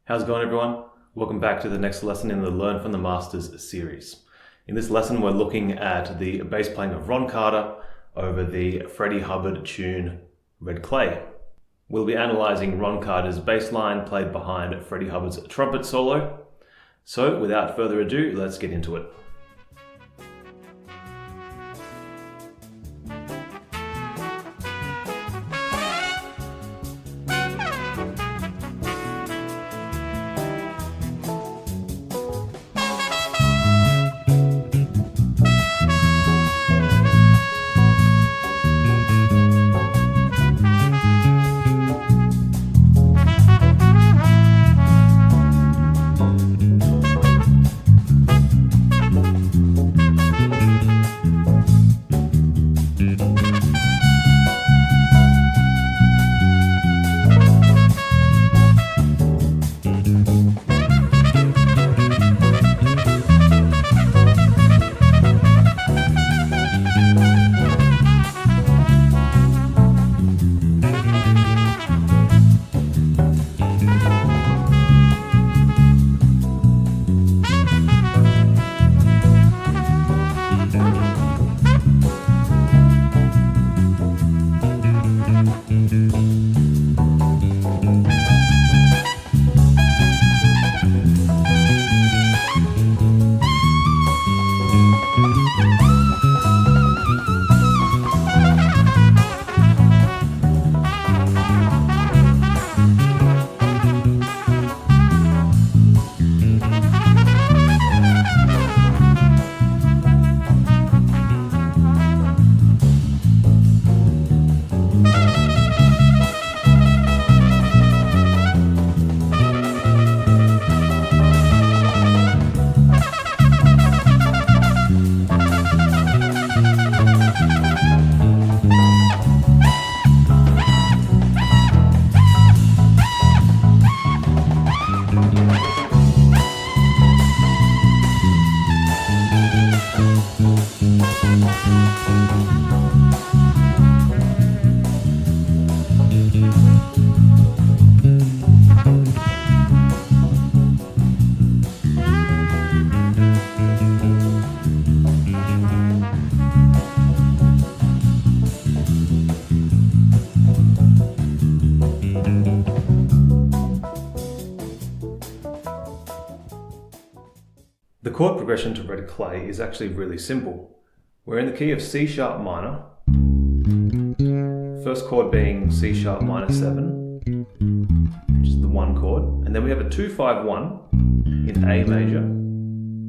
How's it going, everyone? Welcome back to the next lesson in the Learn from the Masters series. In this lesson, we're looking at the bass playing of Ron Carter over the Freddie Hubbard tune Red Clay. We'll be analysing Ron Carter's bass line played behind Freddie Hubbard's trumpet solo. So without further ado, let's get into it. The chord progression to Red Clay is actually really simple. We're in the key of C sharp minor, first chord being C sharp minor 7, which is the 1 chord, and then we have a 2-5-1 in A major,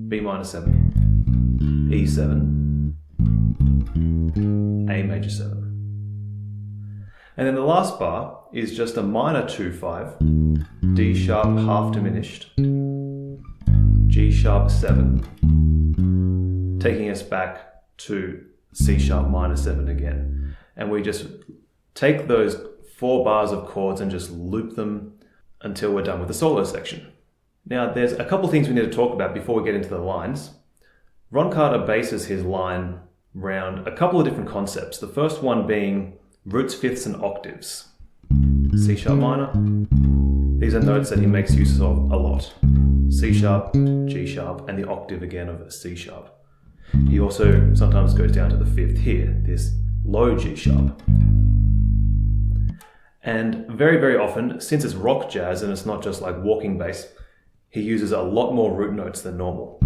B minor 7, E7, A major 7. And then the last bar is just a minor 2-5, D sharp half diminished, G sharp 7, taking us back to C sharp minor 7 again. And we just take those 4 bars of chords and just loop them until we're done with the solo section. Now, there's a couple things we need to talk about before we get into the lines. Ron Carter bases his line around a couple of different concepts. The first one being roots, fifths, and octaves. C sharp minor. These are notes that he makes use of a lot. C sharp, G sharp, and the octave again of C sharp. He also sometimes goes down to the fifth here, this low G sharp. And very, very often, since it's rock jazz and it's not just like walking bass, he uses a lot more root notes than normal.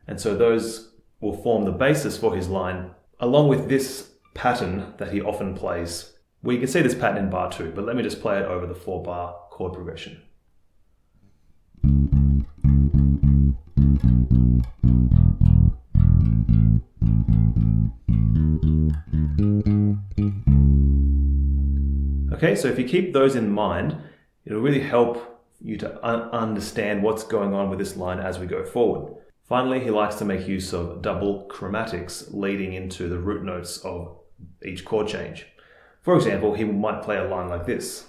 And so those will form the basis for his line, along with this pattern that he often plays. We can see this pattern in bar 2, but let me just play it over the 4-bar chord progression. Okay, so if you keep those in mind, it'll really help you to understand what's going on with this line as we go forward. Finally, he likes to make use of double chromatics leading into the root notes of each chord change. For example, he might play a line like this.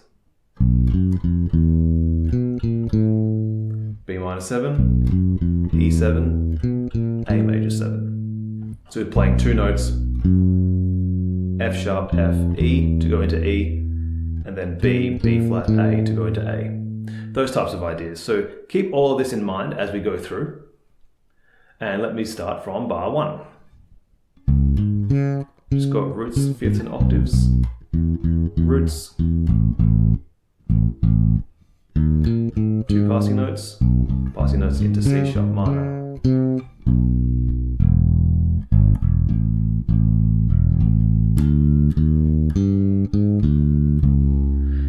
B minor 7, E7, A major 7. So we're playing 2 notes, F sharp, F, E to go into E, and and then B, B flat, A to go into A. Those types of ideas. So keep all of this in mind as we go through. And let me start from bar 1. Just got roots, fifths and octaves. Roots. 2 passing notes into C sharp minor.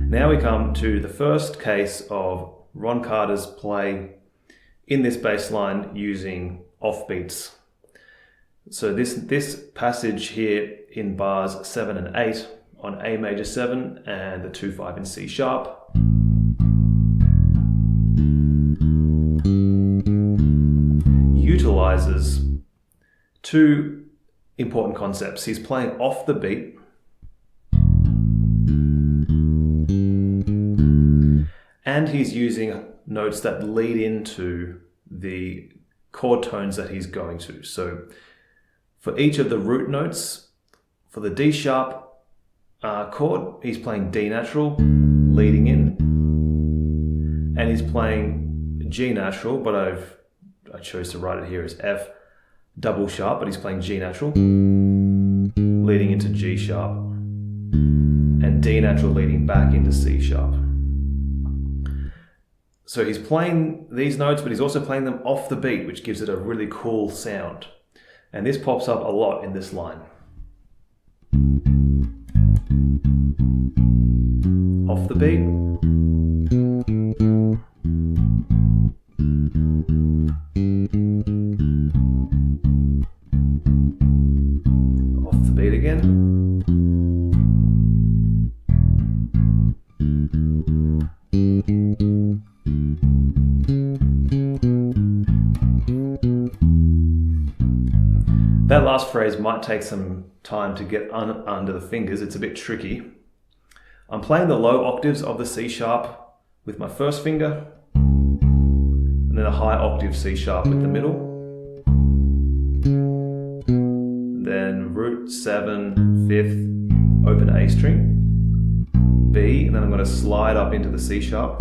Now we come to the first case of Ron Carter's play in this bass line using offbeats. So this passage here in bars 7 and 8 on A major 7 and the 2-5 in C sharp. Utilizes 2 important concepts. He's playing off the beat and he's using notes that lead into the chord tones that he's going to. So for each of the root notes, for the D sharp chord, he's playing D natural, leading in, and he's playing G natural, but I chose to write it here as F double sharp, but he's playing G natural, leading into G sharp, and D natural leading back into C sharp. So he's playing these notes, but he's also playing them off the beat, which gives it a really cool sound. And this pops up a lot in this line. Off the beat. Off the beat again. That last phrase might take some time to get under the fingers. It's a bit tricky. I'm playing the low octaves of the C sharp with my first finger, and then a high octave C sharp with the middle. Then root 7, 5th, open A string, B, and then I'm going to slide up into the C sharp,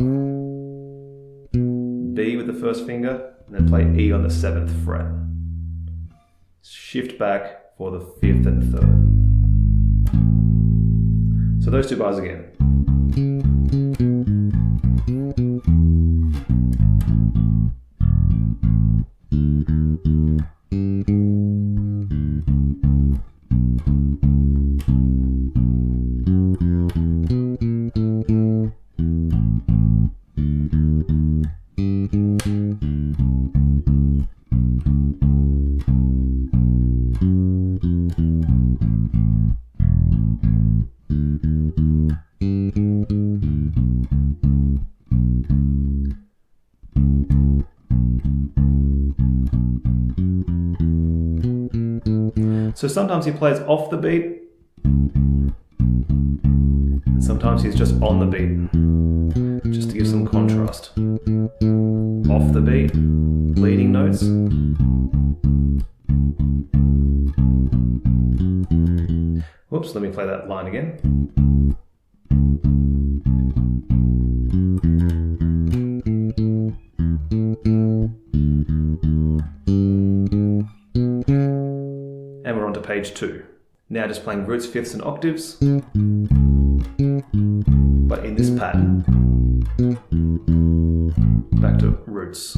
B with the first finger, and then play E on the 7th fret. Shift back for the 5th and 3rd. So those 2 bars again. So sometimes he plays off the beat, and sometimes he's just on the beat, just to give some contrast. Off the beat, leading notes. Whoops, let me play that line again. And we're on to page 2. Now just playing roots, fifths and octaves, but in this pattern. Back to roots.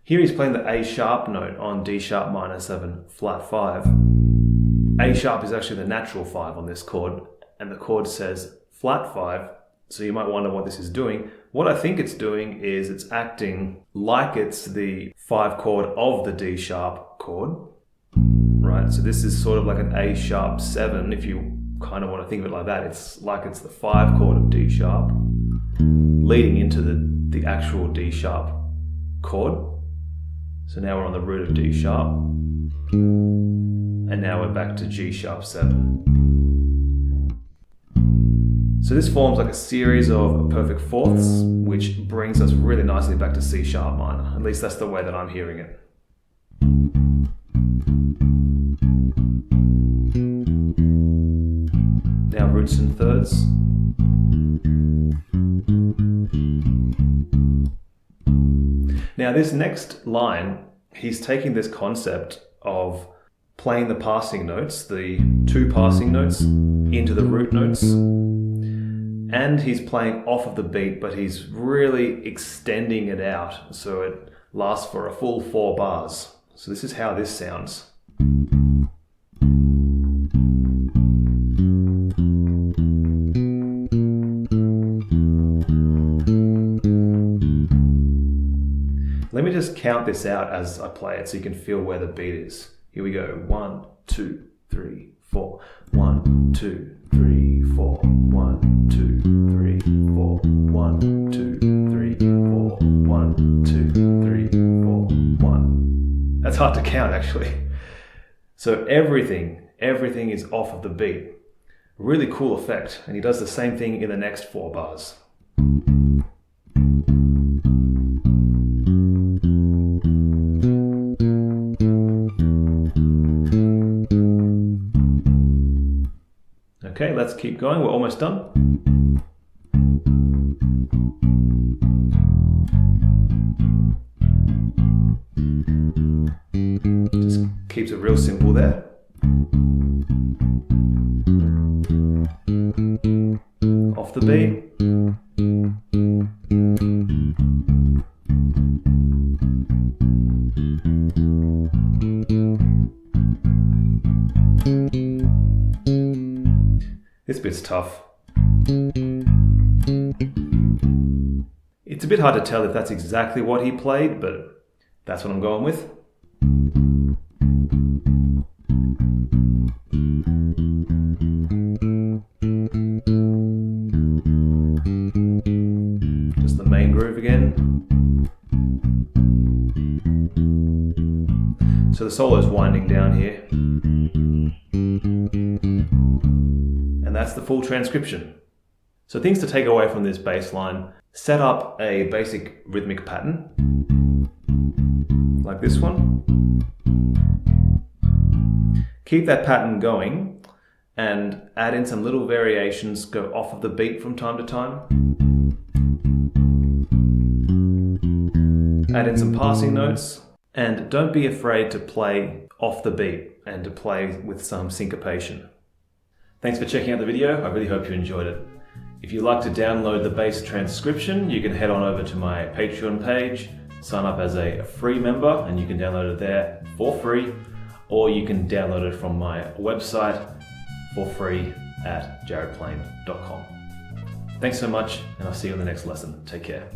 Here he's playing the A sharp note on D sharp minor 7 flat 5. A sharp is actually the natural 5 on this chord, and the chord says flat 5, so you might wonder what this is doing. What I think it's doing is it's acting like it's the 5 chord of the D sharp chord, right? So this is sort of like an A sharp 7, if you kind of want to think of it like that. It's like it's the 5 chord of D sharp leading into the actual D sharp chord. So now we're on the root of D sharp, and now we're back to G sharp 7. So So this forms like a series of perfect fourths, which brings us really nicely back to C sharp minor. At least that's the way that I'm hearing it. Now roots and thirds. Now this next line, he's taking this concept of playing the passing notes, the two passing notes, into the root notes, and he's playing off of the beat, but he's really extending it out so it lasts for a full 4 bars. So this is how this sounds. Let me just count this out as I play it so you can feel where the beat is. Here we go. 1, 2, 3, 4. 1, 2, 3, 4. 1, 2, 3, 4. 1, 2, 3, 4. 1, 2, 3, 4. 1. That's hard to count actually. So everything is off of the beat. Really cool effect. And he does the same thing in the next 4 bars. Okay, let's keep going. We're almost done. Just keeps it real simple there. Off the beat. This bit's tough. It's a bit hard to tell if that's exactly what he played, but that's what I'm going with. Just the main groove again. So the solo's winding down here. And that's the full transcription. So things to take away from this bass line: set up a basic rhythmic pattern, like this one. Keep that pattern going and add in some little variations, go off of the beat from time to time. Add in some passing notes, and don't be afraid to play off the beat and to play with some syncopation. Thanks for checking out the video. I really hope you enjoyed it. If you'd like to download the bass transcription, you can head on over to my Patreon page, sign up as a free member, and you can download it there for free, or you can download it from my website for free at jaredplane.com. Thanks so much, and I'll see you in the next lesson. Take care.